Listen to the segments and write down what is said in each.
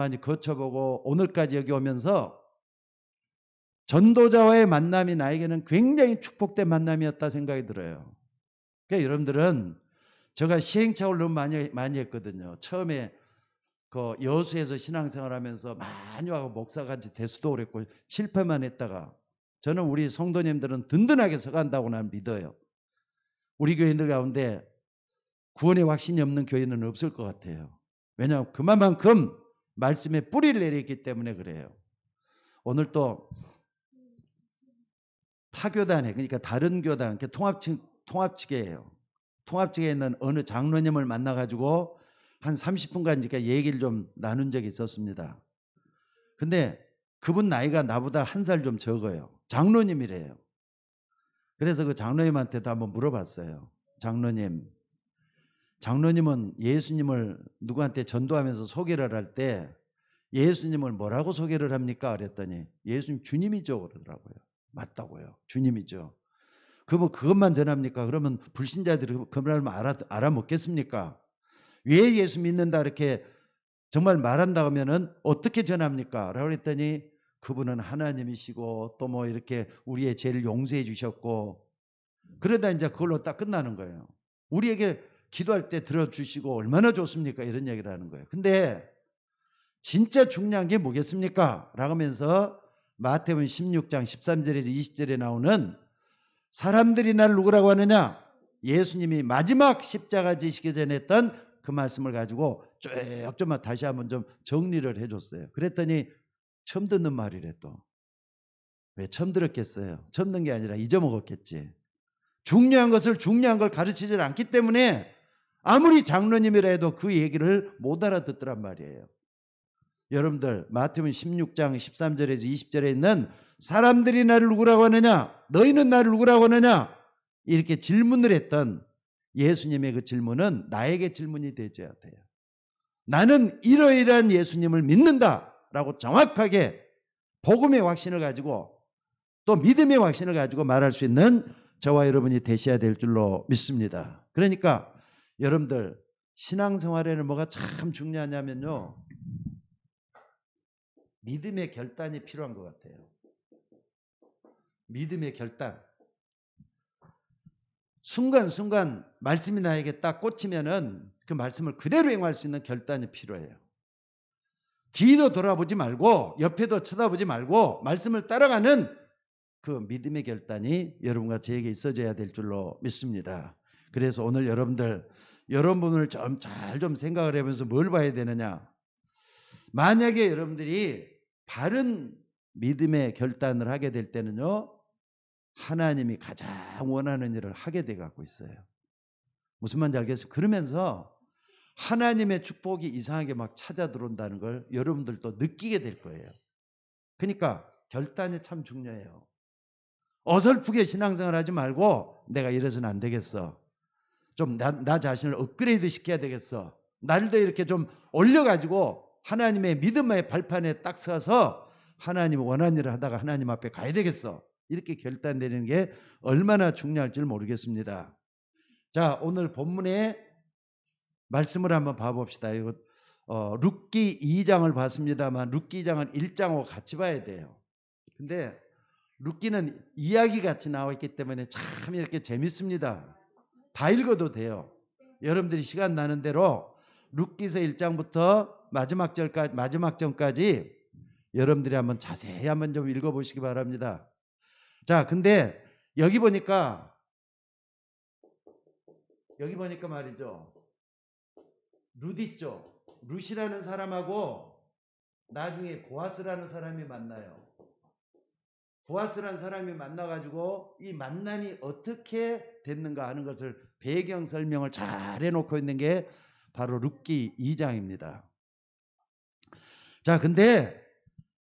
많이 거쳐보고 오늘까지 여기 오면서 전도자와의 만남이 나에게는 굉장히 축복된 만남이었다 생각이 들어요. 그러니까 여러분들은 제가 시행착오를 너무 많이 했거든요. 처음에 그 여수에서 신앙생활하면서 많이 와서 목사같이 대수도 그랬고 실패만 했다가 저는 우리 성도님들은 든든하게 서간다고 난 믿어요. 우리 교인들 가운데 구원의 확신이 없는 교인은 없을 것 같아요. 왜냐하면 그만큼 말씀에 뿌리를 내렸기 때문에 그래요. 오늘 또 타교단에, 그러니까 다른 교단, 통합측이에요. 통합측에 있는 어느 장로님을 만나가지고 한 30분간 얘기를 좀 나눈 적이 있었습니다. 근데 그분 나이가 나보다 한 살 좀 적어요. 장로님이래요. 그래서 그 장로님한테도 한번 물어봤어요. 장로님은 예수님을 누구한테 전도하면서 소개를 할 때 예수님을 뭐라고 소개를 합니까? 그랬더니 예수님 주님이죠 그러더라고요. 맞다고요. 주님이죠. 그것만 전합니까? 그러면 불신자들이 그 말만 알아먹겠습니까? 왜 예수 믿는다 이렇게 정말 말한다 하면은 어떻게 전합니까? 라고 그랬더니 그분은 하나님이시고 또 뭐 이렇게 우리의 죄를 용서해 주셨고, 그러다 이제 그걸로 딱 끝나는 거예요. 우리에게 기도할 때 들어주시고 얼마나 좋습니까? 이런 얘기를 하는 거예요. 근데 진짜 중요한 게 뭐겠습니까? 라고 하면서 마태복음 16장 13절에서 20절에 나오는 사람들이 날 누구라고 하느냐? 예수님이 마지막 십자가 지시기 전에 했던 그 말씀을 가지고 쭉 좀 다시 한번 좀 정리를 해줬어요. 그랬더니 처음 듣는 말이래 또. 왜 처음 들었겠어요? 처음 듣는 게 아니라 잊어먹었겠지. 중요한 걸 가르치질 않기 때문에 아무리 장로님이라 해도 그 얘기를 못 알아듣더란 말이에요. 여러분들 마태복음 16장 13절에서 20절에 있는 사람들이 나를 누구라고 하느냐? 너희는 나를 누구라고 하느냐? 이렇게 질문을 했던 예수님의 그 질문은 나에게 질문이 되어야 돼요. 나는 이러이러한 예수님을 믿는다라고 정확하게 복음의 확신을 가지고 또 믿음의 확신을 가지고 말할 수 있는 저와 여러분이 되셔야 될 줄로 믿습니다. 그러니까 여러분들 신앙생활에는 뭐가 참 중요하냐면요, 믿음의 결단이 필요한 것 같아요. 믿음의 결단. 순간순간 말씀이 나에게 딱 꽂히면은 그 말씀을 그대로 행할 수 있는 결단이 필요해요. 뒤도 돌아보지 말고 옆에도 쳐다보지 말고 말씀을 따라가는 그 믿음의 결단이 여러분과 저에게 있어져야 될 줄로 믿습니다. 그래서 오늘 여러분을 좀 잘 생각을 해보면서 뭘 봐야 되느냐. 만약에 여러분들이 바른 믿음의 결단을 하게 될 때는요, 하나님이 가장 원하는 일을 하게 돼 갖고 있어요. 무슨 말인지 알겠어요? 그러면서 하나님의 축복이 이상하게 막 찾아 들어온다는 걸 여러분들도 느끼게 될 거예요. 그러니까 결단이 참 중요해요. 어설프게 신앙생활 하지 말고 내가 이래서는 안 되겠어. 좀 나 자신을 업그레이드 시켜야 되겠어. 나를 더 이렇게 좀 올려가지고 하나님의 믿음의 발판에 딱 서서 하나님 원하는 일을 하다가 하나님 앞에 가야 되겠어. 이렇게 결단 내리는 게 얼마나 중요할지 모르겠습니다. 자, 오늘 본문의 말씀을 한번 봐봅시다. 이거 룻기 2장을 봤습니다만 룻기 2장은 1장하고 같이 봐야 돼요. 근데 룻기는 이야기 같이 나와 있기 때문에 참 이렇게 재밌습니다. 다 읽어도 돼요. 여러분들이 시간 나는 대로 룻기서 1장부터 마지막 절까지 여러분들이 한번 자세히 한번 좀 읽어보시기 바랍니다. 자, 근데 여기 보니까 말이죠. 룻 있죠. 룻이라는 사람하고 나중에 보아스라는 사람이 만나요. 보아스라는 사람이 만나가지고 이 만남이 어떻게 됐는가 하는 것을 배경 설명을 잘 해놓고 있는 게 바로 룻기 2장입니다. 자, 근데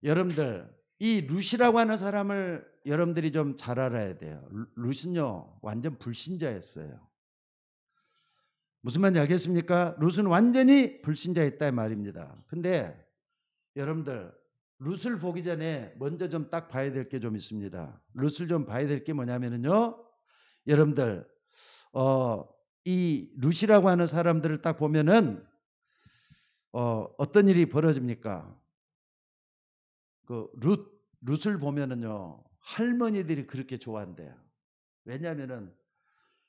여러분들 이 룻이라고 하는 사람을 여러분들이 좀 잘 알아야 돼요. 룻은요 완전 불신자였어요. 무슨 말인지 알겠습니까? 룻은 완전히 불신자였다 말입니다. 근데 여러분들 룻을 보기 전에 먼저 좀 딱 봐야 될 게 좀 있습니다. 룻을 좀 봐야 될 게 뭐냐면요, 여러분들 이 룻이라고 하는 사람들을 딱 보면은 어떤 일이 벌어집니까? 그 룻을 보면은요, 할머니들이 그렇게 좋아한대요. 왜냐하면은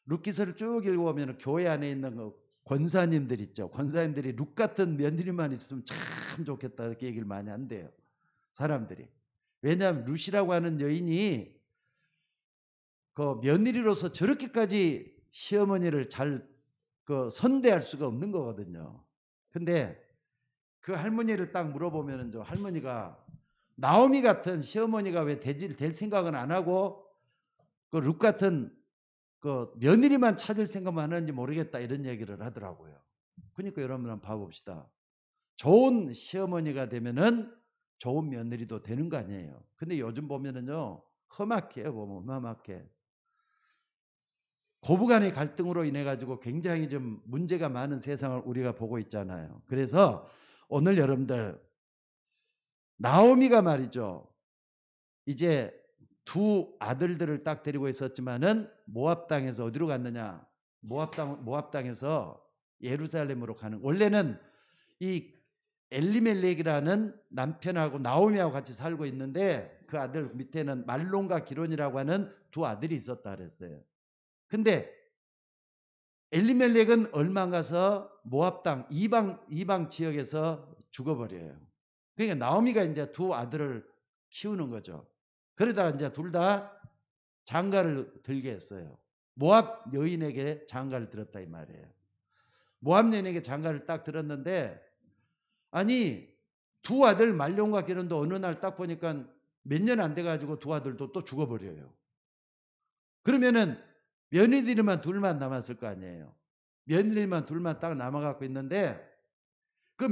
룻기서를 쭉 읽어보면 교회 안에 있는 그 권사님들 있죠. 권사님들이 룻 같은 며느리만 있으면 참 좋겠다 이렇게 얘기를 많이 한대요. 사람들이. 왜냐하면 룻이라고 하는 여인이 그 며느리로서 저렇게까지 시어머니를 잘 그 선대할 수가 없는 거거든요. 근데 그 할머니를 딱 물어보면은 저 할머니가 나오미 같은 시어머니가 왜 될 생각은 안 하고 그 룻 같은 그 며느리만 찾을 생각만 하는지 모르겠다 이런 얘기를 하더라고요. 그러니까 여러분 한번 봐봅시다. 좋은 시어머니가 되면은 좋은 며느리도 되는 거 아니에요. 근데 요즘 보면은요 험악해요. 보면 험악해. 고부간의 갈등으로 인해 가지고 굉장히 좀 문제가 많은 세상을 우리가 보고 있잖아요. 그래서 오늘 여러분들 나오미가 말이죠. 이제 두 아들들을 딱 데리고 있었지만은 모압 땅에서 어디로 갔느냐? 모압 땅에서 예루살렘으로 가는. 원래는 이 엘리멜렉이라는 남편하고 나오미하고 같이 살고 있는데 그 아들 밑에는 말론과 기론이라고 하는 두 아들이 있었다 그랬어요. 근데 엘리멜렉은 얼마 가서 모압 땅 이방 지역에서 죽어버려요. 그러니까 나오미가 이제 두 아들을 키우는 거죠. 그러다가 이제 둘 다 장가를 들게 했어요. 모압 여인에게 장가를 들었다 이 말이에요. 모압 여인에게 장가를 딱 들었는데 아니 두 아들 말론과 기론도 어느 날 딱 보니까 몇 년 안 돼가지고 두 아들도 또 죽어버려요. 그러면은 며느리들만 둘만 남았을 거 아니에요. 며느리만 둘만 딱 남아갖고 있는데 그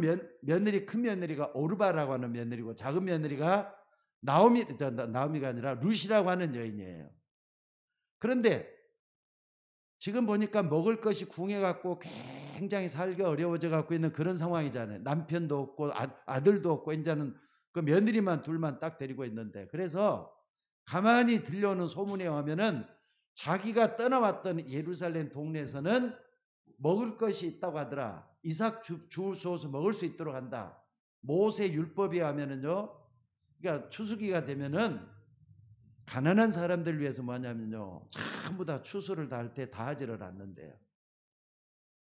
며느리 큰 며느리가 오르바라고 하는 며느리고 작은 며느리가 나오미가 아니라 룻이라고 하는 여인이에요. 그런데 지금 보니까 먹을 것이 궁해갖고 굉장히 살기 어려워져 갖고 있는 그런 상황이잖아요. 남편도 없고 아들도 없고 이제는 그 며느리만 둘만 딱 데리고 있는데 그래서 가만히 들려오는 소문에 의하면은 자기가 떠나왔던 예루살렘 동네에서는 먹을 것이 있다고 하더라. 이삭 주우소서 먹을 수 있도록 한다. 모세 율법에 하면은요. 그러니까 추수기가 되면은 가난한 사람들 위해서 뭐냐면요. 전부 다 추수를 다 할 때 다 하지를 않는데요.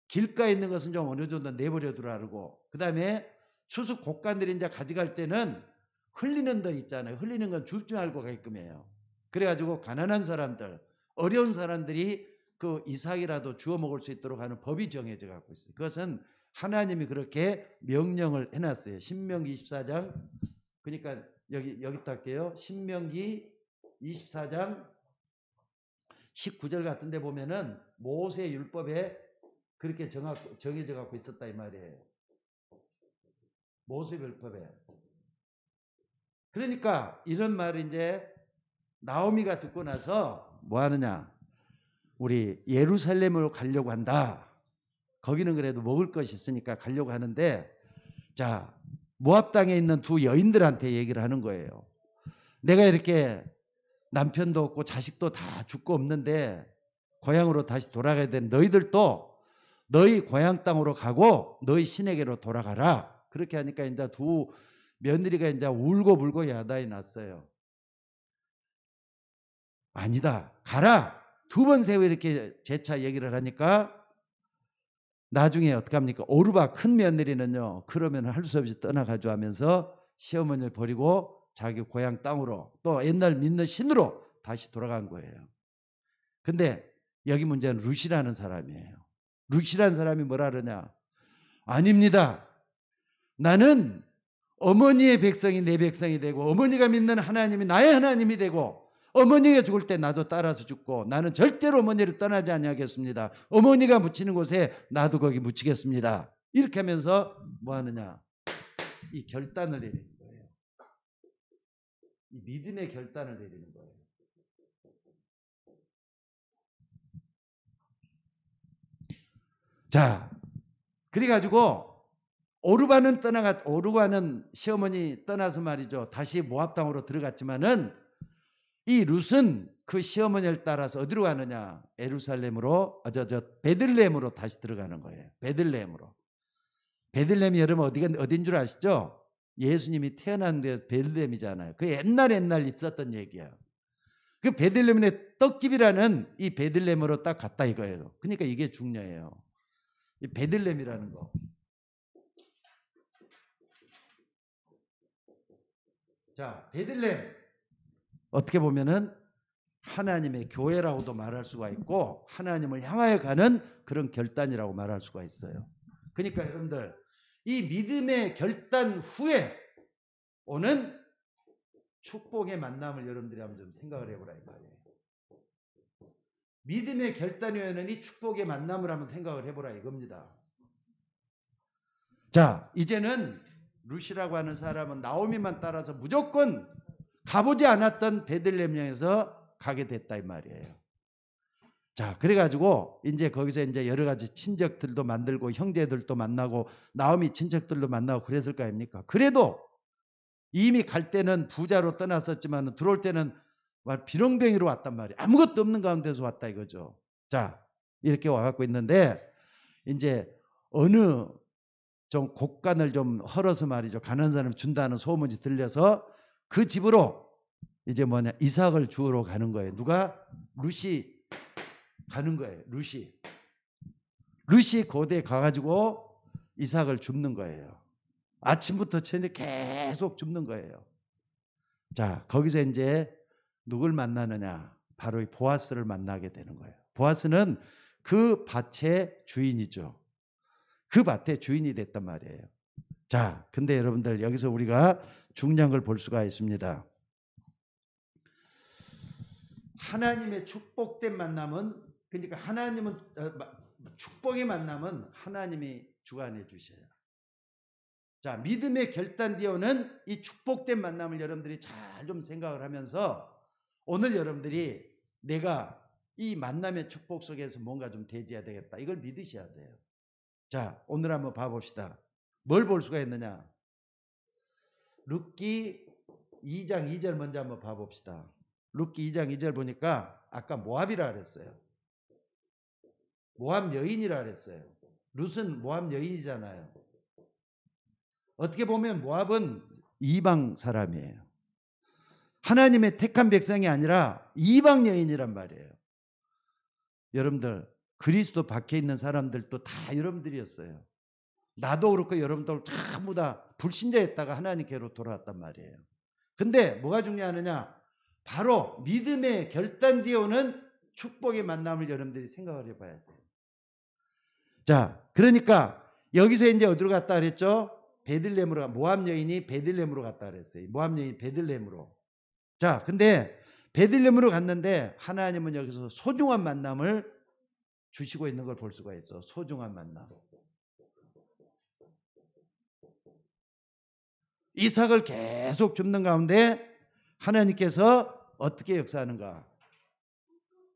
길가에 있는 것은 좀 어느 정도 내버려 두라고. 그다음에 추수 곡간들이 이제 가져갈 때는 흘리는 데 있잖아요. 흘리는 건 줍지 말고 가게끔해요. 그래가지고 가난한 사람들, 어려운 사람들이 그 이삭이라도 주워 먹을 수 있도록 하는 법이 정해져 갖고 있어요. 그것은 하나님이 그렇게 명령을 해놨어요. 신명기 24장. 그러니까 여기 할게요. 신명기 24장 19절 같은 데 보면은 모세 율법에 그렇게 정해져 갖고 있었다 이 말이에요. 모세 율법에. 그러니까 이런 말을 이제 나오미가 듣고 나서 뭐 하느냐? 우리 예루살렘으로 가려고 한다. 거기는 그래도 먹을 것이 있으니까 가려고 하는데 자, 모압 땅에 있는 두 여인들한테 얘기를 하는 거예요. 내가 이렇게 남편도 없고 자식도 다 죽고 없는데 고향으로 다시 돌아가야 되는 너희들도 너희 고향 땅으로 가고 너희 신에게로 돌아가라. 그렇게 하니까 이제 두 며느리가 이제 울고불고 야단이 났어요. 아니다. 가라. 두 번 세워 이렇게 재차 얘기를 하니까 나중에 어떡합니까? 오르바 큰 며느리는요. 그러면 할 수 없이 떠나가죠 하면서 시어머니를 버리고 자기 고향 땅으로 또 옛날 믿는 신으로 다시 돌아간 거예요. 근데 여기 문제는 룻이라는 사람이에요. 룻이라는 사람이 뭐라 그러냐? 아닙니다. 나는 어머니의 백성이 내 백성이 되고 어머니가 믿는 하나님이 나의 하나님이 되고 어머니가 죽을 때 나도 따라서 죽고 나는 절대로 어머니를 떠나지 아니하겠습니다. 어머니가 묻히는 곳에 나도 거기 묻히겠습니다. 이렇게 하면서 뭐 하느냐? 이 결단을 내리는 거예요. 이 믿음의 결단을 내리는 거예요. 자, 그래가지고 오르바는 시어머니 떠나서 말이죠. 다시 모압 땅으로 들어갔지만은 이 룻은 그 시어머니를 따라서 어디로 가느냐? 예루살렘으로, 베들레헴으로 다시 들어가는 거예요. 베들레헴으로. 베들레헴이 여러분 어딘 줄 아시죠? 예수님이 태어난 데 베들레헴이잖아요. 그 옛날 있었던 얘기야. 그 베들레헴의 떡집이라는 이 베들레헴으로 딱 갔다 이거예요. 그러니까 이게 중요해요. 이 베들레헴이라는 거. 자, 베들레헴 어떻게 보면은 하나님의 교회라고도 말할 수가 있고 하나님을 향하여 가는 그런 결단이라고 말할 수가 있어요. 그러니까 여러분들 이 믿음의 결단 후에 오는 축복의 만남을 여러분들이 한번 좀 생각을 해보라 이 말이에요. 믿음의 결단 후에는 이 축복의 만남을 한번 생각을 해보라 이겁니다. 자, 이제는 루시라고 하는 사람은 나오미만 따라서 무조건 가보지 않았던 베들레헴에서 가게 됐다 이 말이에요. 자, 그래가지고 이제 거기서 이제 여러 가지 친척들도 만들고 형제들도 만나고 나오미 친척들도 만나고 그랬을 거 아닙니까? 그래도 이미 갈 때는 부자로 떠났었지만 들어올 때는 비렁뱅이로 왔단 말이에요. 아무것도 없는 가운데서 왔다 이거죠. 자, 이렇게 와갖고 있는데 이제 어느 좀 곡간을 좀 헐어서 말이죠. 가난한 사람 준다는 소문이 들려서 그 집으로 이제 이삭을 주우러 가는 거예요. 누가? 루시 가는 거예요. 루시 고대에 가가지고 이삭을 줍는 거예요. 아침부터 저녁 계속 줍는 거예요. 자, 거기서 이제 누굴 만나느냐? 바로 이 보아스를 만나게 되는 거예요. 보아스는 그 밭의 주인이죠. 그 밭의 주인이 됐단 말이에요. 자, 근데 여러분들 여기서 우리가 중요한 걸 볼 수가 있습니다. 하나님의 축복된 만남은 그러니까 하나님은 축복의 만남은 하나님이 주관해 주셔요. 자, 믿음의 결단 뒤에는 이 축복된 만남을 여러분들이 잘 좀 생각을 하면서 오늘 여러분들이 내가 이 만남의 축복 속에서 뭔가 좀 대지해야 되겠다. 이걸 믿으셔야 돼요. 자, 오늘 한번 봐봅시다. 뭘 볼 수가 있느냐? 룻기 2장 2절 먼저 한번 봐봅시다. 룻기 2장 2절 보니까 아까 모압이라 그랬어요. 모압 여인이라 그랬어요. 룻은 모압 여인이잖아요. 어떻게 보면 모압은 이방 사람이에요. 하나님의 택한 백성이 아니라 이방 여인이란 말이에요. 여러분들 그리스도 밖에 있는 사람들도 다 여러분들이었어요. 나도 그렇고 여러분들 전부 다 불신자였다가 하나님께로 돌아왔단 말이에요. 근데 뭐가 중요하느냐? 바로 믿음의 결단 뒤에 오는 축복의 만남을 여러분들이 생각을 해봐야 돼요. 자, 그러니까 여기서 이제 어디로 갔다 그랬죠? 베들레헴으로, 모압 여인이 베들레헴으로 갔다 그랬어요. 모압 여인 베들레헴으로. 자, 근데 베들레헴으로 갔는데 하나님은 여기서 소중한 만남을 주시고 있는 걸 볼 수가 있어. 소중한 만남. 이삭을 계속 줍는 가운데 하나님께서 어떻게 역사하는가?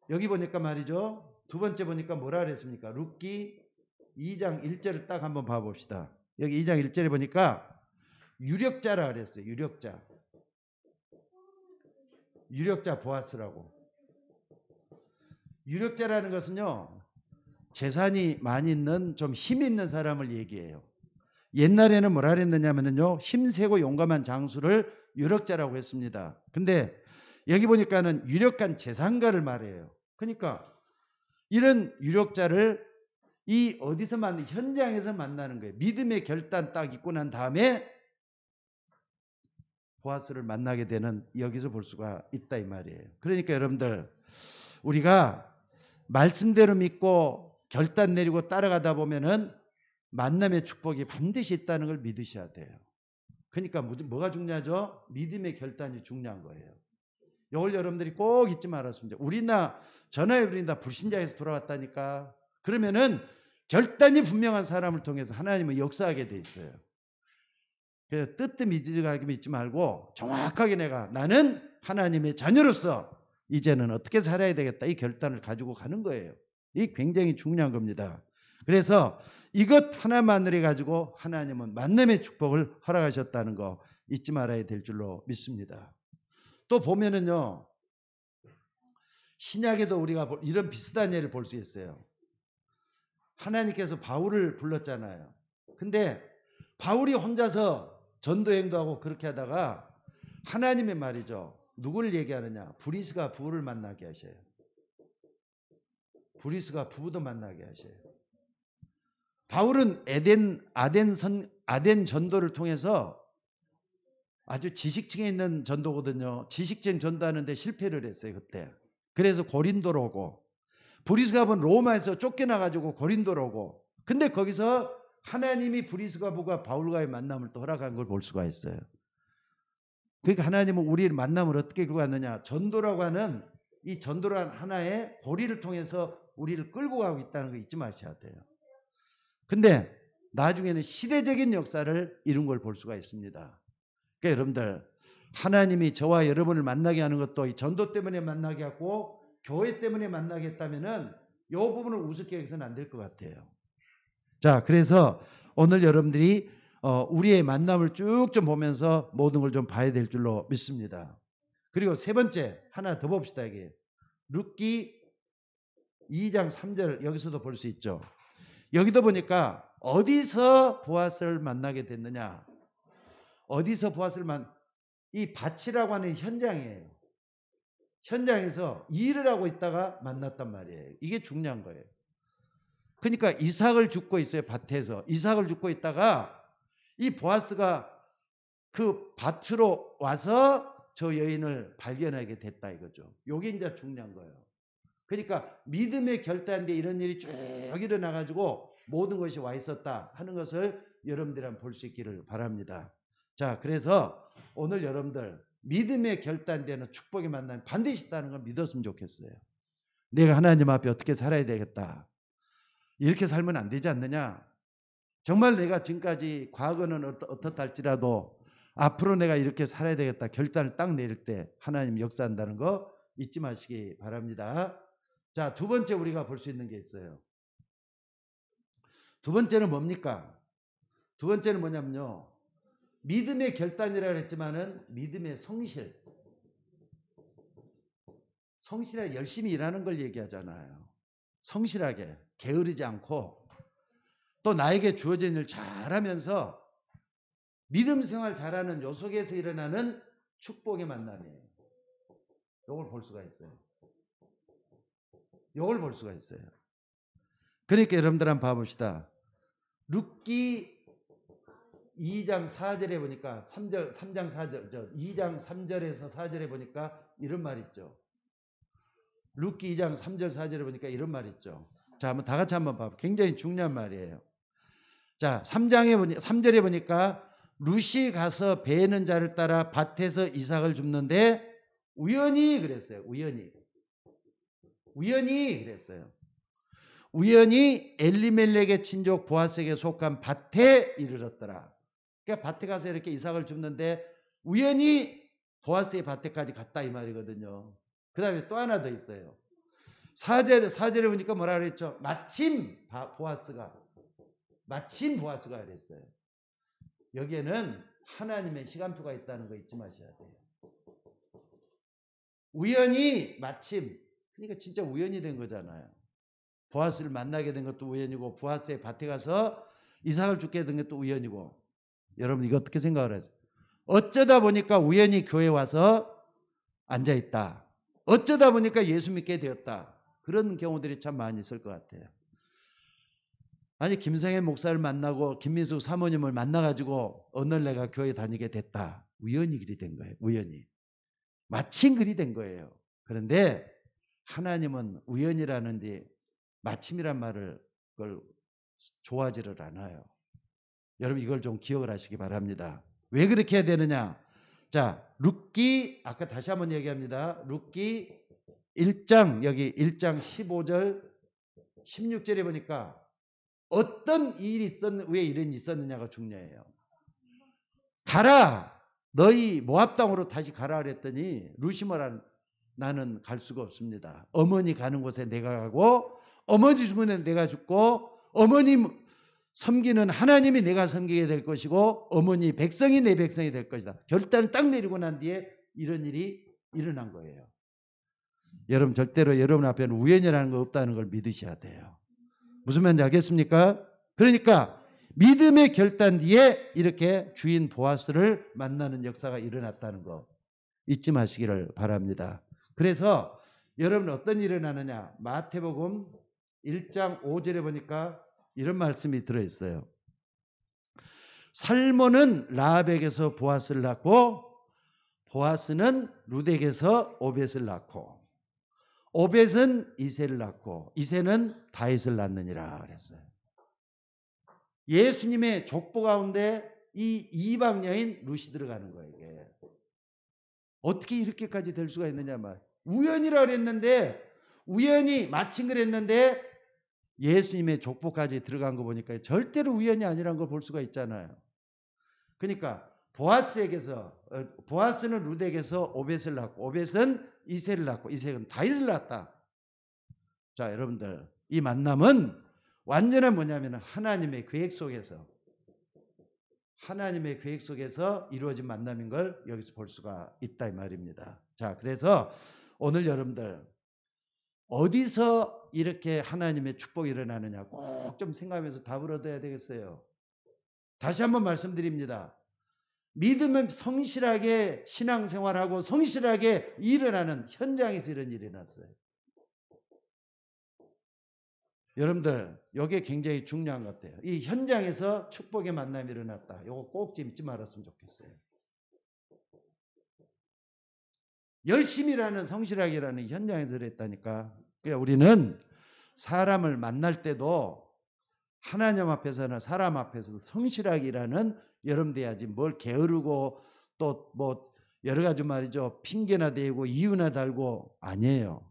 여기 보니까 말이죠. 두 번째 보니까 뭐라 그랬습니까? 룻기 2장 1절을 딱 한번 봐봅시다. 여기 2장 1절에 보니까 유력자라 그랬어요. 유력자 보아스라고. 유력자라는 것은요, 재산이 많이 있는 좀 힘 있는 사람을 얘기해요. 옛날에는 뭐라 그랬느냐면요, 힘세고 용감한 장수를 유력자라고 했습니다. 근데 여기 보니까는 유력한 재산가를 말해요. 그러니까 이런 유력자를 이 어디서 현장에서 만나는 거예요. 믿음의 결단 딱 있고 난 다음에 보아스를 만나게 되는, 여기서 볼 수가 있다 이 말이에요. 그러니까 여러분들 우리가 말씀대로 믿고 결단 내리고 따라가다 보면은 만남의 축복이 반드시 있다는 걸 믿으셔야 돼요. 그러니까 뭐가 중요하죠? 믿음의 결단이 중요한 거예요. 이걸 여러분들이 꼭 잊지 말았습니다. 전에 우리는 다 불신자에서 돌아왔다니까. 그러면은 결단이 분명한 사람을 통해서 하나님은 역사하게 돼 있어요. 그래서 뜨뜻미지하게 믿지 말고 정확하게 나는 하나님의 자녀로서 이제는 어떻게 살아야 되겠다, 이 결단을 가지고 가는 거예요. 이게 굉장히 중요한 겁니다. 그래서 이것 하나만을 가지고 하나님은 만남의 축복을 허락하셨다는 거 잊지 말아야 될 줄로 믿습니다. 또 보면은요, 신약에도 우리가 이런 비슷한 예를 볼 수 있어요. 하나님께서 바울을 불렀잖아요. 근데 바울이 혼자서 전도행도 하고 그렇게 하다가 하나님의 말이죠. 누구를 얘기하느냐? 브리스가 부부를 만나게 하셔요. 브리스가 부부도 만나게 하셔요. 바울은 아덴 전도를 통해서 아주 지식층에 있는 전도거든요. 지식층 전도하는데 실패를 했어요, 그때. 그래서 고린도로 오고, 브리스갑은 로마에서 쫓겨나가지고 고린도로 오고, 근데 거기서 하나님이 브리스갑과 바울과의 만남을 또 허락한 걸 볼 수가 있어요. 그러니까 하나님은 우리를 만남을 어떻게 끌고 갔느냐? 전도라고 하는 이 전도라는 하나의 고리를 통해서 우리를 끌고 가고 있다는 거 잊지 마셔야 돼요. 근데 나중에는 시대적인 역사를 이룬 걸 볼 수가 있습니다. 그러니까 여러분들, 하나님이 저와 여러분을 만나게 하는 것도 이 전도 때문에 만나게 하고 교회 때문에 만나게 했다면은 이 부분을 우습게 해서는 안 될 것 같아요. 자, 그래서 오늘 여러분들이 우리의 만남을 쭉 좀 보면서 모든 걸 좀 봐야 될 줄로 믿습니다. 그리고 세 번째 하나 더 봅시다. 이게 룻기 2장 3절 여기서도 볼 수 있죠. 여기도 보니까 어디서 보아스를 만나게 됐느냐? 어디서 보아스를 이 밭이라고 하는 현장이에요. 현장에서 일을 하고 있다가 만났단 말이에요. 이게 중요한 거예요. 그러니까 이삭을 줍고 있어요. 밭에서 이삭을 줍고 있다가 이 보아스가 그 밭으로 와서 저 여인을 발견하게 됐다 이거죠. 이게 이제 중요한 거예요. 그러니까 믿음의 결단인데 이런 일이 쭉 일어나가지고 모든 것이 와 있었다 하는 것을 여러분들이 한번 볼 수 있기를 바랍니다. 자, 그래서 오늘 여러분들 믿음의 결단되는 축복의 만남이 반드시 있다는 걸 믿었으면 좋겠어요. 내가 하나님 앞에 어떻게 살아야 되겠다. 이렇게 살면 안 되지 않느냐. 정말 내가 지금까지 과거는 어떻다 할지라도 앞으로 내가 이렇게 살아야 되겠다 결단을 딱 내릴 때 하나님 역사한다는 거 잊지 마시기 바랍니다. 자, 두 번째 우리가 볼 수 있는 게 있어요. 두 번째는 뭡니까? 두 번째는 뭐냐면요. 믿음의 결단이라고 했지만은 믿음의 성실. 성실하게 열심히 일하는 걸 얘기하잖아요. 성실하게 게으르지 않고 또 나에게 주어진 일 잘하면서 믿음 생활 잘하는 요 속에서 일어나는 축복의 만남이에요. 요걸 볼 수가 있어요. 요걸 볼 수가 있어요. 그러니까 여러분들 한번 봐봅시다. 룻기 2장 4절에 보니까 3장 4절 2장 3절에서 4절에 보니까 이런 말 있죠. 룻기 2장 3절 4절에 보니까 이런 말 있죠. 자, 한번 다 같이 한번 봐봐. 굉장히 중요한 말이에요. 자, 3절에 보니까 룻이 가서 베는 자를 따라 밭에서 이삭을 줍는데 우연히 그랬어요. 우연히 그랬어요. 우연히 엘리멜렉의 친족 보아스에게 속한 밭에 이르렀더라. 그러니까 밭에 가서 이렇게 이삭을 줍는데 우연히 보아스의 밭에까지 갔다 이 말이거든요. 그 다음에 또 하나 더 있어요. 4절에 보니까 뭐라 그랬죠? 마침 보아스가 그랬어요. 여기에는 하나님의 시간표가 있다는 거 잊지 마셔야 돼요. 우연히 마침, 그러니까 진짜 우연이 된 거잖아요. 보아스를 만나게 된 것도 우연이고 보아스의 밭에 가서 이삭을 죽게 된 것도 우연이고. 여러분 이거 어떻게 생각을 하세요? 어쩌다 보니까 우연히 교회에 와서 앉아있다. 어쩌다 보니까 예수 믿게 되었다. 그런 경우들이 참 많이 있을 것 같아요. 아니 김성현 목사를 만나고 김민수 사모님을 만나가지고 오늘 내가 교회 다니게 됐다. 우연히 그리 된 거예요. 우연히. 마침 그리 된 거예요. 그런데 하나님은 우연이라는데 마침이란 말을 그걸 좋아하지를 않아요. 여러분 이걸 좀 기억을 하시기 바랍니다. 왜 그렇게 해야 되느냐? 자, 룻기 아까 다시 한번 얘기합니다. 룻기 1장 여기 1장 15절 16절에 보니까 어떤 일이 왜 이런 일이 있었느냐가 중요해요. 가라. 너희 모압 땅으로 다시 가라 그랬더니 룻이 뭐라 나는 갈 수가 없습니다. 어머니 가는 곳에 내가 가고 어머니 죽으면 내가 죽고 어머니 섬기는 하나님이 내가 섬기게 될 것이고 어머니 백성이 내 백성이 될 것이다. 결단을 딱 내리고 난 뒤에 이런 일이 일어난 거예요. 여러분 절대로 여러분 앞에는 우연이라는 거 없다는 걸 믿으셔야 돼요. 무슨 말인지 알겠습니까? 그러니까 믿음의 결단 뒤에 이렇게 주인 보아스를 만나는 역사가 일어났다는 거 잊지 마시기를 바랍니다. 그래서 여러분 어떤 일이 일어나느냐? 마태복음 1장 5절에 보니까 이런 말씀이 들어있어요. 살몬은 라합에게서 보아스를 낳고 보아스는 룻에게서 오벳을 낳고 오벳은 이새를 낳고 이새는 다윗을 낳느니라 그랬어요. 예수님의 족보 가운데 이 이방 여인 룻이 들어가는 거예요. 이게 어떻게 이렇게까지 될 수가 있느냐 말. 우연이라 그랬는데 우연히 마침 그랬는데 예수님의 족보까지 들어간 거 보니까 절대로 우연이 아니라는 걸 볼 수가 있잖아요. 그러니까 보아스는 룻에게서 오벳을 낳고 오벳은 이새를 낳고 이새는 다윗을 낳았다. 자, 여러분들 이 만남은 완전한 뭐냐면 하나님의 계획 속에서 이루어진 만남인 걸 여기서 볼 수가 있다 이 말입니다. 자, 그래서 오늘 여러분들 어디서 이렇게 하나님의 축복이 일어나느냐 꼭 좀 생각하면서 답을 얻어야 되겠어요. 다시 한번 말씀드립니다. 믿음은 성실하게 신앙생활하고 성실하게 일어나는 현장에서 이런 일이 났어요. 여러분들 이게 굉장히 중요한 것 같아요. 이 현장에서 축복의 만남이 일어났다. 이거 꼭 잊지 말았으면 좋겠어요. 열심히 일하는 성실하게 일하는 현장에서 그랬다니까. 그러니까 우리는 사람을 만날 때도 하나님 앞에서나 사람 앞에서 성실하게 일하는 여러분 돼야지 뭘 게으르고 또 뭐 여러 가지 말이죠. 핑계나 대고 이유나 달고 아니에요.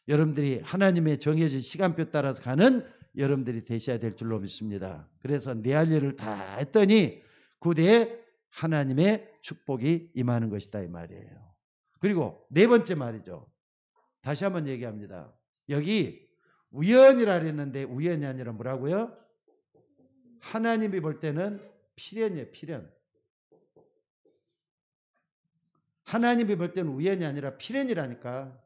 여러분들이 하나님의 정해진 시간표 따라서 가는 여러분들이 되셔야 될 줄로 믿습니다. 그래서 내 할 일을 다 했더니 그 뒤에 하나님의 축복이 임하는 것이다 이 말이에요. 그리고 네 번째 말이죠. 다시 한번 얘기합니다. 여기 우연이라 그랬는데 우연이 아니라 뭐라고요? 하나님이 볼 때는 필연이에요. 필연. 하나님이 볼 때는 우연이 아니라 필연이라니까.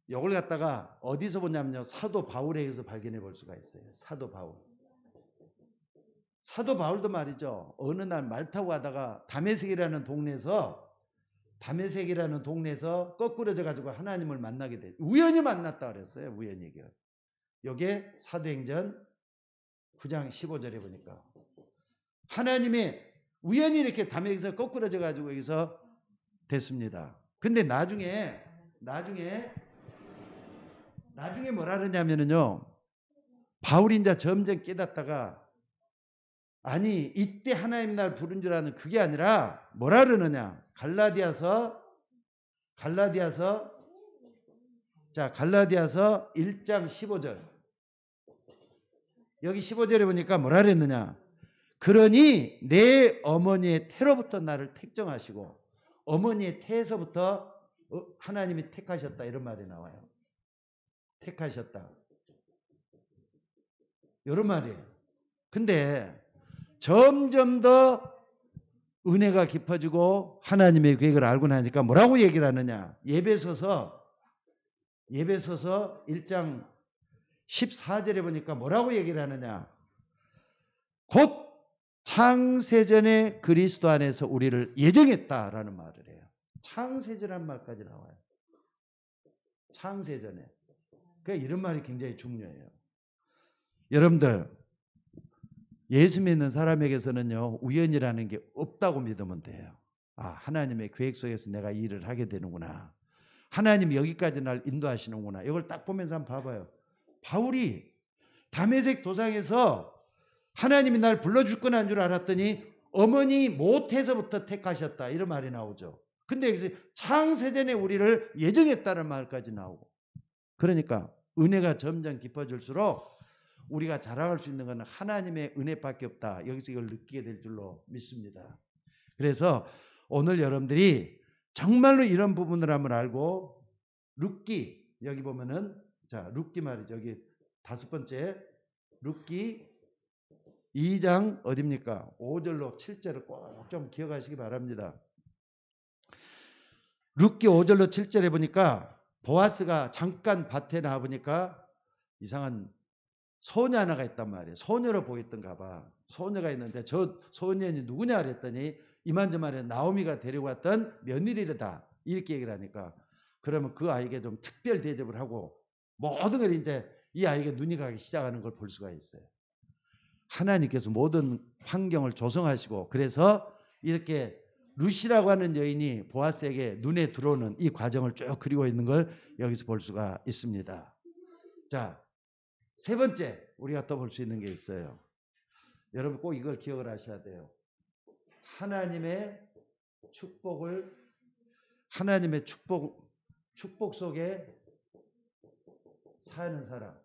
이걸 갖다가 어디서 보냐면요. 사도 바울에 의해서 발견해 볼 수가 있어요. 사도 바울. 사도 바울도 말이죠. 어느 날 말 타고 가다가 다메섹이라는 동네에서 거꾸러져 가지고 하나님을 만나게 돼. 우연히 만났다 그랬어요. 우연히. 요게 사도행전 9장 15절에 보니까 하나님의 우연히 이렇게 다메섹에서 거꾸러져 가지고 여기서 됐습니다. 근데 나중에 뭐라 그러냐면요. 바울이 이제 점점 깨닫다가 아니 이때 하나님 날 부른 줄 아는 그게 아니라 뭐라 그러느냐. 갈라디아서 1장 15절. 여기 15절에 보니까 뭐라 그랬느냐. 그러니 내 어머니의 태로부터 나를 택정하시고 어머니의 태에서부터 하나님이 택하셨다 이런 말이 나와요. 택하셨다. 이런 말이에요. 근데 점점 더 은혜가 깊어지고 하나님의 계획을 알고 나니까 뭐라고 얘기를 하느냐. 예배소서 1장 14절에 보니까 뭐라고 얘기를 하느냐. 곧 창세전에 그리스도 안에서 우리를 예정했다라는 말을 해요. 창세전이라는 말까지 나와요. 창세전에. 그러니까 이런 말이 굉장히 중요해요. 여러분들 예수 믿는 사람에게서는요. 우연이라는 게 없다고 믿으면 돼요. 아, 하나님의 계획 속에서 내가 이 일을 하게 되는구나. 하나님이 여기까지 날 인도하시는구나. 이걸 딱 보면서 한번 봐봐요. 바울이 다메섹 도상에서 하나님이 날 불러줄 거는 줄 알았더니 어머니 모태에서부터 택하셨다. 이런 말이 나오죠. 근데 여기서 창세전에 우리를 예정했다는 말까지 나오고. 그러니까 은혜가 점점 깊어질수록 우리가 자랑할 수 있는 것은 하나님의 은혜밖에 없다. 여기서 이걸 느끼게 될 줄로 믿습니다. 그래서 오늘 여러분들이 정말로 이런 부분을 한번 알고 룻기 여기 보면은 자 룻기 말이죠. 여기 5번째 룻기 2장 어딥니까? 5절로 7절을 꼭 좀 기억하시기 바랍니다. 룻기 5절로 7절에 보니까 보아스가 잠깐 밭에 나와 보니까 이상한 소녀 하나가 있단 말이에요. 소녀로 보였던가 봐. 소녀가 있는데 저 소년이 누구냐 그랬더니 이만저만해 나오미가 데리고 왔던 며느리다 이렇게 얘기를 하니까 그러면 그 아이에게 좀 특별 대접을 하고 모든 걸 이제 이 아이에게 눈이 가기 시작하는 걸 볼 수가 있어요. 하나님께서 모든 환경을 조성하시고 그래서 이렇게 루시라고 하는 여인이 보아스에게 눈에 들어오는 이 과정을 쭉 그리고 있는 걸 여기서 볼 수가 있습니다. 자, 세 번째 우리가 또 볼 수 있는 게 있어요. 여러분 꼭 이걸 기억을 하셔야 돼요. 하나님의 축복 속에 사는 사람.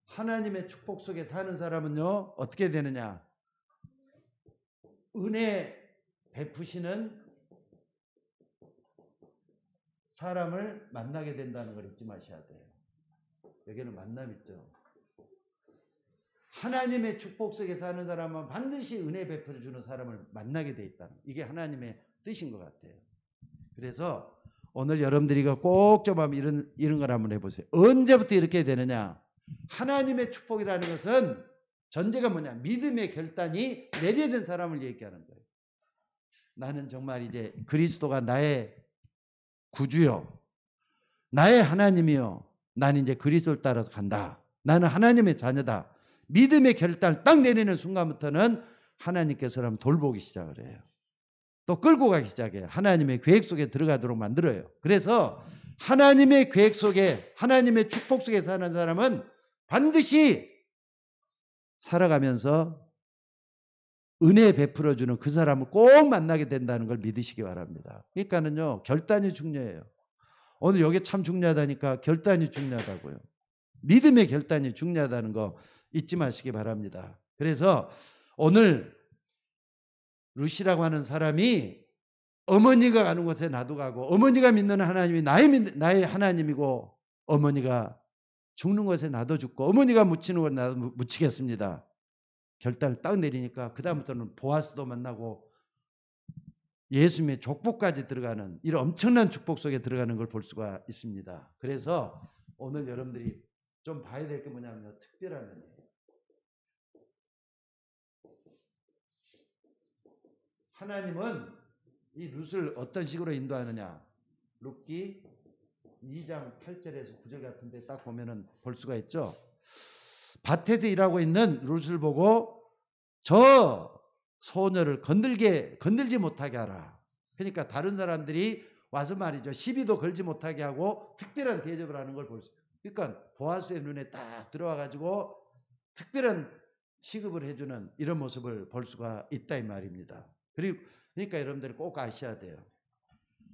하나님의 축복 속에 사는 사람은요, 어떻게 되느냐? 은혜 베푸시는 사람을 만나게 된다는 걸 잊지 마셔야 돼요. 여기는 만남 있죠. 하나님의 축복 속에 사는 사람은 반드시 은혜 베풀어 주는 사람을 만나게 돼 있다는, 이게 하나님의 뜻인 것 같아요. 그래서 오늘 여러분들이 꼭 좀 한번 이런 걸 한번 해보세요. 언제부터 이렇게 되느냐? 하나님의 축복이라는 것은 전제가 뭐냐? 믿음의 결단이 내려진 사람을 얘기하는 거예요. 나는 정말 이제 그리스도가 나의 구주요, 나의 하나님이요, 나는 이제 그리스도를 따라서 간다. 나는 하나님의 자녀다. 믿음의 결단을 딱 내리는 순간부터는 하나님께서 돌보기 시작을 해요. 또 끌고 가기 시작해요. 하나님의 계획 속에 들어가도록 만들어요. 그래서 하나님의 계획 속에, 하나님의 축복 속에 사는 사람은 반드시 살아가면서 은혜 베풀어주는 그 사람을 꼭 만나게 된다는 걸 믿으시기 바랍니다. 그러니까는요, 결단이 중요해요. 오늘 여기 참 중요하다니까 결단이 중요하다고요. 믿음의 결단이 중요하다는 거 잊지 마시기 바랍니다. 그래서 오늘 루시라고 하는 사람이 어머니가 가는 곳에 나도 가고, 어머니가 믿는 하나님이 나의 하나님이고, 어머니가 죽는 곳에 나도 죽고, 어머니가 묻히는 곳에 나도 묻히겠습니다. 결단을 딱 내리니까 그 다음부터는 보아스도 만나고 예수님의 족보까지 들어가는 이런 엄청난 축복 속에 들어가는 걸 볼 수가 있습니다. 그래서 오늘 여러분들이 좀 봐야 될 게 뭐냐면 특별한 은혜예요. 하나님은 이 룻을 어떤 식으로 인도하느냐? 룻기 2장 8절에서 9절 같은 데 딱 보면은 볼 수가 있죠. 밭에서 일하고 있는 룻을 보고 저 소녀를 건들지 못하게 하라. 그러니까 다른 사람들이 와서 말이죠, 시비도 걸지 못하게 하고 특별한 대접을 하는 걸 볼 수. 그러니까 보아스의 눈에 딱 들어와 가지고 특별한 취급을 해주는 이런 모습을 볼 수가 있다 이 말입니다. 그러니까 여러분들이 꼭 아셔야 돼요.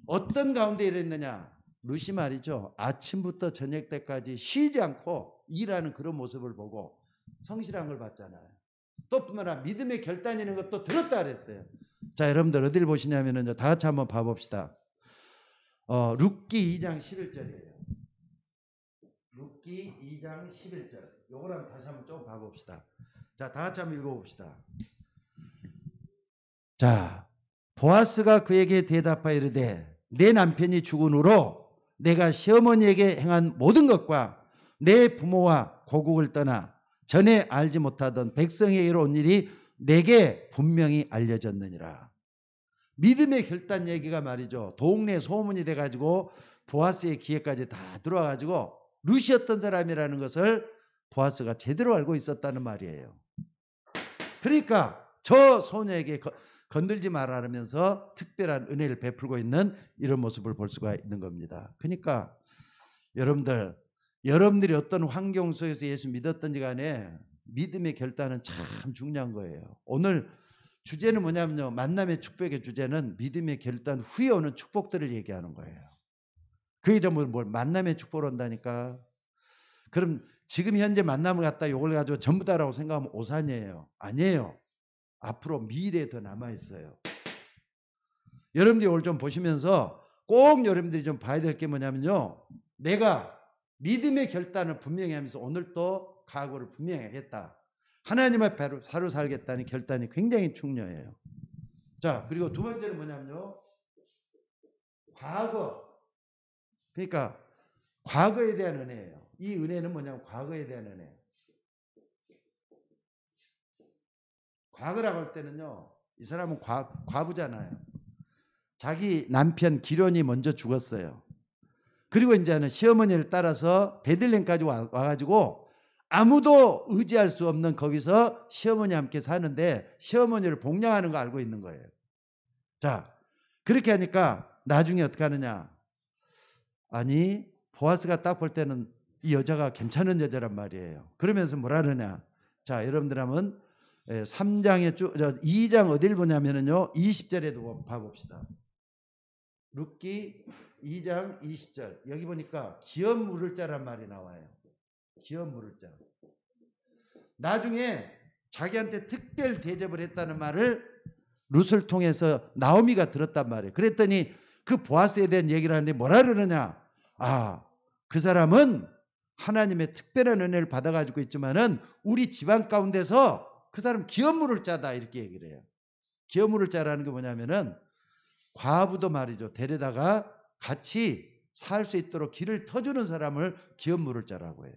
어떤 가운데 일했느냐? 룻이 말이죠, 아침부터 저녁 때까지 쉬지 않고 일하는 그런 모습을 보고 성실한 걸 봤잖아요. 또 뿐만 아니라 믿음의 결단이라는 것도 들었다 그랬어요. 자, 여러분들 어디를 보시냐면요, 다 같이 한번 봐봅시다. 룻기 2장 11절이에요. 룻기 2장 11절. 요걸 한번 다시 한번 좀 봐봅시다. 자, 다 같이 한번 읽어봅시다. 자, 보아스가 그에게 대답하여 이르되 내 남편이 죽은 후로 내가 시어머니에게 행한 모든 것과 내 부모와 고국을 떠나 전에 알지 못하던 백성에게 이르온 일이 내게 분명히 알려졌느니라. 믿음의 결단 얘기가 말이죠, 동네 소문이 돼가지고 보아스의 귀에까지 다 들어와가지고 룻이었던 사람이라는 것을 보아스가 제대로 알고 있었다는 말이에요. 그러니까 저 소녀에게 건들지 말라면서 특별한 은혜를 베풀고 있는 이런 모습을 볼 수가 있는 겁니다. 그러니까 여러분들이 어떤 환경 속에서 예수 믿었든지 간에 믿음의 결단은 참 중요한 거예요. 오늘 주제는 뭐냐면요, 만남의 축복의 주제는 믿음의 결단 후에 오는 축복들을 얘기하는 거예요. 그게 전부 뭘 만남의 축복을 한다니까. 그럼 지금 현재 만남을 갖다 요걸 가지고 전부 다라고 생각하면 오산이에요. 아니에요. 앞으로 미래에 더 남아있어요. 여러분들이 오늘 좀 보시면서 꼭 여러분들이 좀 봐야 될 게 뭐냐면요, 내가 믿음의 결단을 분명히 하면서 오늘 또 각오를 분명히 하겠다, 하나님 앞에 사로 살겠다는 결단이 굉장히 중요해요. 자, 그리고 두 번째는 뭐냐면요, 과거. 그러니까 과거에 대한 은혜예요. 이 은혜는 뭐냐면 과거에 대한 은혜. 과거라고 할 때는요, 이 사람은 과부잖아요. 자기 남편 기련이 먼저 죽었어요. 그리고 이제는 시어머니를 따라서 베들레헴까지 와가지고 아무도 의지할 수 없는 거기서 시어머니와 함께 사는데 시어머니를 복양하는 거 알고 있는 거예요. 자, 그렇게 하니까 나중에 어떻게 하느냐. 아니, 보아스가 딱 볼 때는 이 여자가 괜찮은 여자란 말이에요. 그러면서 뭐라 하느냐. 자, 여러분들 한번 3장에 2장 어딜 보냐면요. 20절에도 봐봅시다. 룻기 2장 20절. 여기 보니까 기업 물을 자란 말이 나와요. 기업 물을 자. 나중에 자기한테 특별 대접을 했다는 말을 룻을 통해서 나오미가 들었단 말이에요. 그랬더니 그 보아스에 대한 얘기를 하는데 뭐라 그러느냐. 아, 그 사람은 하나님의 특별한 은혜를 받아가지고 있지만은 우리 집안 가운데서 그 사람 기업 물을 자다 이렇게 얘기를 해요. 기업 물을 자라는 게 뭐냐면은 과부도 말이죠. 데려다가 같이 살 수 있도록 길을 터주는 사람을 기업 물을 자라고 해요.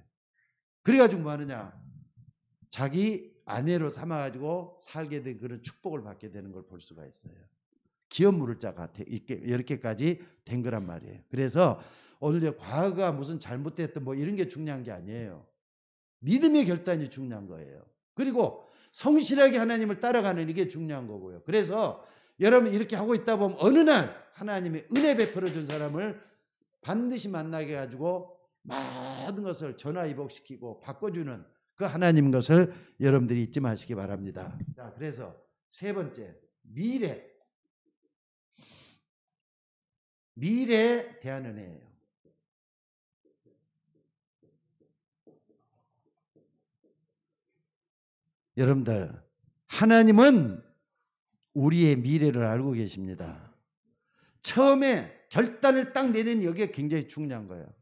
그래가지고 뭐 하느냐. 자기 아내로 삼아가지고 살게 된 그런 축복을 받게 되는 걸 볼 수가 있어요. 기업 물을 자가 이렇게까지 된 거란 말이에요. 그래서 오늘 과거가 무슨 잘못됐던 뭐 이런 게 중요한 게 아니에요. 믿음의 결단이 중요한 거예요. 그리고 성실하게 하나님을 따라가는 이게 중요한 거고요. 그래서 여러분 이렇게 하고 있다 보면 어느 날 하나님의 은혜 베풀어 준 사람을 반드시 만나게 해가지고 모든 것을 전화위복시키고 바꿔주는 그 하나님 것을 여러분들이 잊지 마시기 바랍니다. 자, 그래서 세 번째, 미래에 대한 은혜예요. 여러분들, 하나님은 우리의 미래를 알고 계십니다. 처음에 결단을 딱 내리는 여기에 굉장히 중요한 거예요.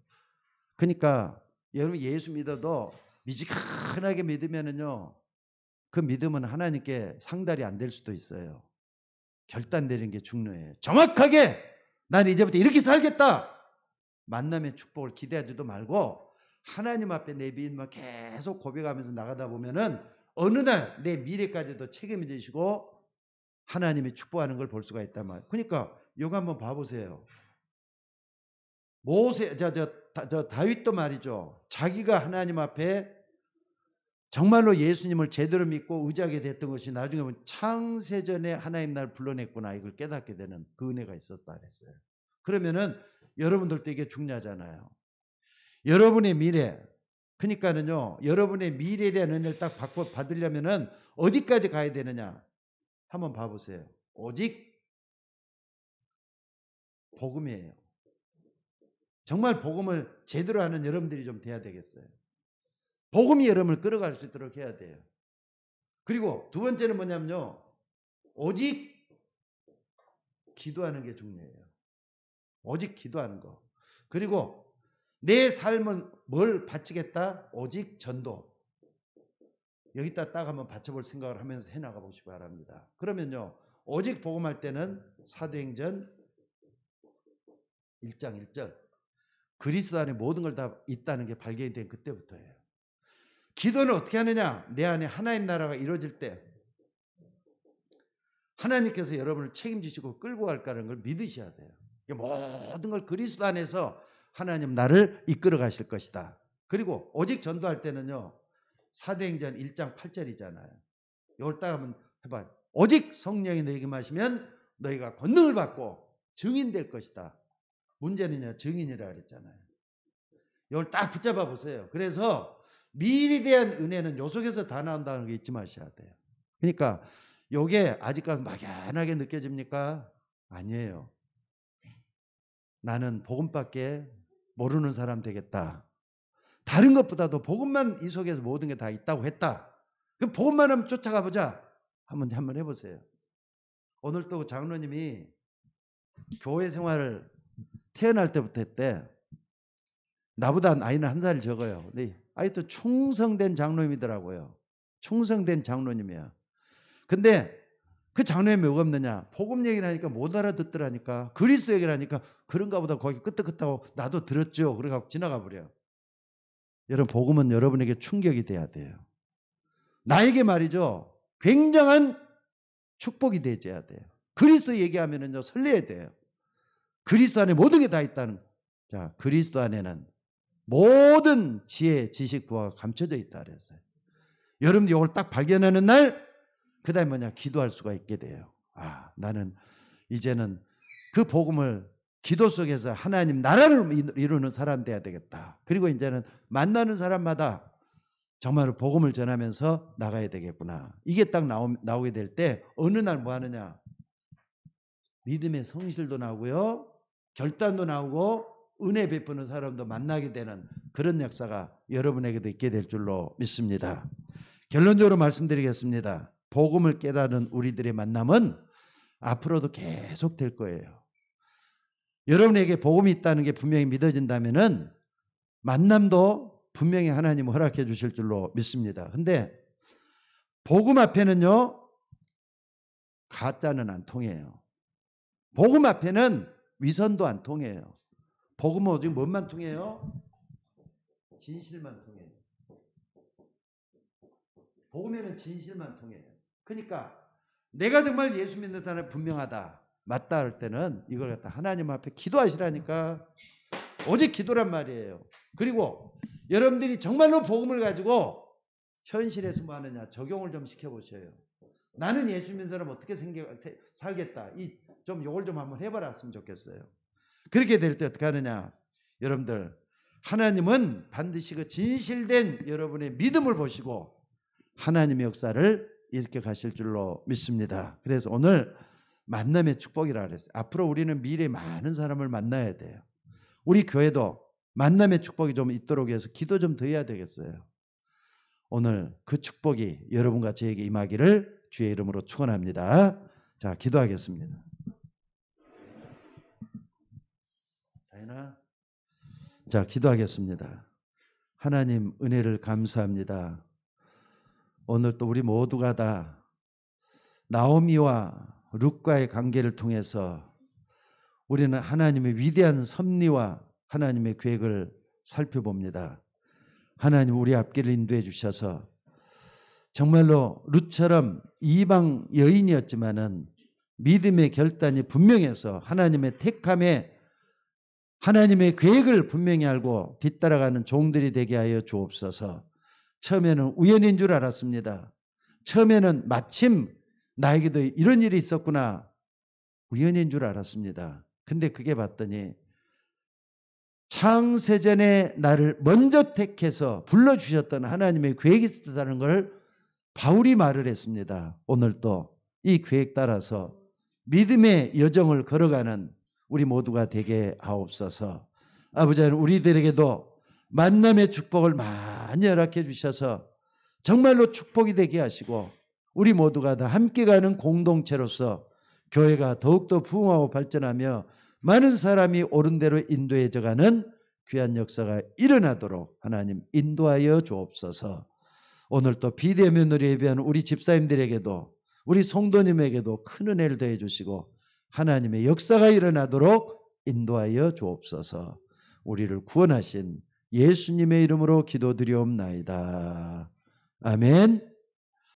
그러니까 여러분 예수 믿어도 미지근하게 믿으면은요, 그 믿음은 하나님께 상달이 안 될 수도 있어요. 결단 내리는 게 중요해요. 정확하게 난 이제부터 이렇게 살겠다. 만남의 축복을 기대하지도 말고 하나님 앞에 내 믿음을 계속 고백하면서 나가다 보면은 어느 날 내 미래까지도 책임을 지시고 하나님이 축복하는 걸 볼 수가 있단 말이에요. 그러니까 이거 한번 봐보세요. 다윗도 말이죠. 자기가 하나님 앞에 정말로 예수님을 제대로 믿고 의지하게 됐던 것이 나중에 보면 창세전에 하나님 날 불러냈구나 이걸 깨닫게 되는 그 은혜가 있었다 그랬어요. 그러면은 여러분들도 이게 중요하잖아요. 여러분의 미래, 그러니까는요, 여러분의 미래에 대한 은혜를 딱 받으려면은 어디까지 가야 되느냐? 한번 봐보세요. 오직 복음이에요. 정말 복음을 제대로 하는 여러분들이 좀 돼야 되겠어요. 복음이 여러분을 끌어갈 수 있도록 해야 돼요. 그리고 두 번째는 뭐냐면요. 오직 기도하는 게 중요해요. 오직 기도하는 거. 그리고 내 삶은 뭘 바치겠다? 오직 전도. 여기다 딱 한번 바쳐볼 생각을 하면서 해나가 보시기 바랍니다. 그러면요. 오직 복음할 때는 사도행전 1장 1절. 그리스도 안에 모든 걸 다 있다는 게 발견이 된 그때부터예요. 기도는 어떻게 하느냐? 내 안에 하나님 나라가 이루어질 때 하나님께서 여러분을 책임지시고 끌고 갈까는 걸 믿으셔야 돼요. 모든 걸 그리스도 안에서 하나님 나를 이끌어 가실 것이다. 그리고 오직 전도할 때는요. 사도행전 1장 8절이잖아요. 이걸 딱 한번 해봐요. 오직 성령이 너에게 마시면 너희가 권능을 받고 증인 될 것이다. 문제는요. 증인이라 그랬잖아요. 이걸 딱 붙잡아 보세요. 그래서 미래에 대한 은혜는 요 속에서 다 나온다는 거 잊지 마셔야 돼요. 그러니까 요게 아직까지 막연하게 느껴집니까? 아니에요. 나는 복음밖에 모르는 사람 되겠다. 다른 것보다도 복음만 이 속에서 모든 게 다 있다고 했다. 그 복음만 한번 쫓아가 보자. 한번 해보세요. 오늘 또 장로님이 교회 생활을 태어날 때부터 했대. 나보다 나이는 한 살 적어요. 근데 아직도 충성된 장로님이더라고요. 충성된 장로님이야. 근데 그 장로님이 뭐가 없느냐. 복음 얘기를 하니까 못 알아듣더라니까. 그리스도 얘기를 하니까 그런가 보다 거기 끄떡끄떡하고 나도 들었죠. 그래갖고 지나가 버려. 여러분 복음은 여러분에게 충격이 돼야 돼요. 나에게 말이죠. 굉장한 축복이 되어야 돼요. 그리스도 얘기하면은요 설레야 돼요. 그리스도 안에 모든 게 다 있다는. 자, 그리스도 안에는 모든 지혜, 지식, 부하가 감춰져 있다 그랬어요. 여러분들 이걸 딱 발견하는 날, 그다음에 뭐냐, 기도할 수가 있게 돼요. 아, 나는 이제는 그 복음을 기도 속에서 하나님 나라를 이루는 사람 돼야 되겠다. 그리고 이제는 만나는 사람마다 정말 복음을 전하면서 나가야 되겠구나. 이게 딱 나오게 될 때 어느 날 뭐 하느냐, 믿음의 성실도 나오고요, 결단도 나오고 은혜 베푸는 사람도 만나게 되는 그런 역사가 여러분에게도 있게 될 줄로 믿습니다. 결론적으로 말씀드리겠습니다. 복음을 깨달은 우리들의 만남은 앞으로도 계속 될 거예요. 여러분에게 복음이 있다는 게 분명히 믿어진다면은 만남도 분명히 하나님은 허락해 주실 줄로 믿습니다. 근데 복음 앞에는요, 가짜는 안 통해요. 복음 앞에는 위선도 안 통해요. 복음은 오직 뭔만 통해요? 진실만 통해요. 복음에는 진실만 통해요. 그러니까 내가 정말 예수 믿는 사람이 분명하다, 맞다 할 때는 이걸 갖다 하나님 앞에 기도하시라니까. 오직 기도란 말이에요. 그리고 여러분들이 정말로 복음을 가지고 현실에서 뭐 하느냐, 적용을 좀 시켜보셔요. 나는 예수 믿는 사람 어떻게 살겠다. 좀 요걸 좀 한번 해봐랐으면 좋겠어요. 그렇게 될 때 어떻게 하느냐, 여러분들, 하나님은 반드시 그 진실된 여러분의 믿음을 보시고 하나님의 역사를 이렇게 가실 줄로 믿습니다. 그래서 오늘 만남의 축복이라 그랬어요. 앞으로 우리는 미래에 많은 사람을 만나야 돼요. 우리 교회도 만남의 축복이 좀 있도록 해서 기도 좀 더 해야 되겠어요. 오늘 그 축복이 여러분과 저에게 임하기를 주의 이름으로 축원합니다. 자, 기도하겠습니다. 다이나, 자, 기도하겠습니다. 하나님 은혜를 감사합니다. 오늘 또 우리 모두가 다 나오미와 룻과의 관계를 통해서 우리는 하나님의 위대한 섭리와 하나님의 계획을 살펴봅니다. 하나님 우리 앞길을 인도해 주셔서 정말로 룻처럼 이방 여인이었지만은 믿음의 결단이 분명해서 하나님의 택함에 하나님의 계획을 분명히 알고 뒤따라가는 종들이 되게 하여 주옵소서. 처음에는 우연인 줄 알았습니다. 처음에는 마침 나에게도 이런 일이 있었구나, 우연인 줄 알았습니다. 근데 그게 봤더니 창세전에 나를 먼저 택해서 불러주셨던 하나님의 계획이 있었다는 걸 바울이 말을 했습니다. 오늘 또 이 계획 따라서 믿음의 여정을 걸어가는 우리 모두가 되게 하옵소서. 아버지 하나님, 우리들에게도 만남의 축복을 많이 허락해 주셔서 정말로 축복이 되게 하시고 우리 모두가 다 함께 가는 공동체로서 교회가 더욱더 부흥하고 발전하며 많은 사람이 옳은 대로 인도해져가는 귀한 역사가 일어나도록 하나님 인도하여 주옵소서. 오늘 또 비대면으로 예배하는 우리 집사님들에게도 우리 성도님에게도 큰 은혜를 더해 주시고 하나님의 역사가 일어나도록 인도하여 주옵소서. 우리를 구원하신 예수님의 이름으로 기도드리옵나이다. 아멘.